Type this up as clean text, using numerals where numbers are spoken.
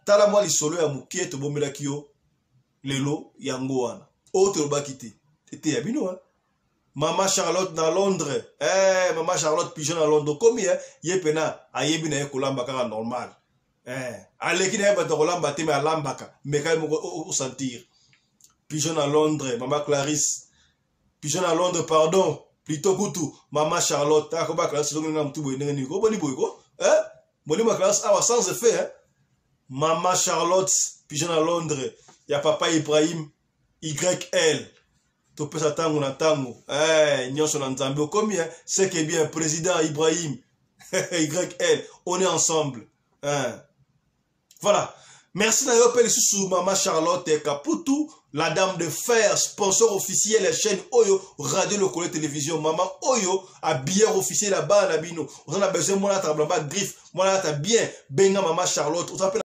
tala moi li solo ya mukie to bomela kio lelo yango wana autre bakité était ya bino hein. Maman Charlotte na Londres maman Charlotte pigeon na Londres comme ye pena ayebi na kolamba kaka normal aleki na ba to kolamba te me alambaka me kay mo sentir pigeon à Londres maman Clarisse pigeon à Londres pardon plutôt kutu maman Charlotte ta ko ba Clarisse donc ngam tubo ndenge ni ko boni boy ko boni ma Clarisse awa sans effet maman Charlotte pigeon à Londres ya papa Ibrahim YL to pesa tango na tango nyonso na nzambe combien c'est que bien président Ibrahim YL on est ensemble voilà. Merci d'ailleurs sous maman Charlotte Kaputu, la dame de fer, sponsor officiel la chaîne Oyo, radio locale télévision, maman Oyo, à bière officiel là-bas, on a besoin de moi là, griffe, moi là, bien, benga maman Charlotte, on s'appelle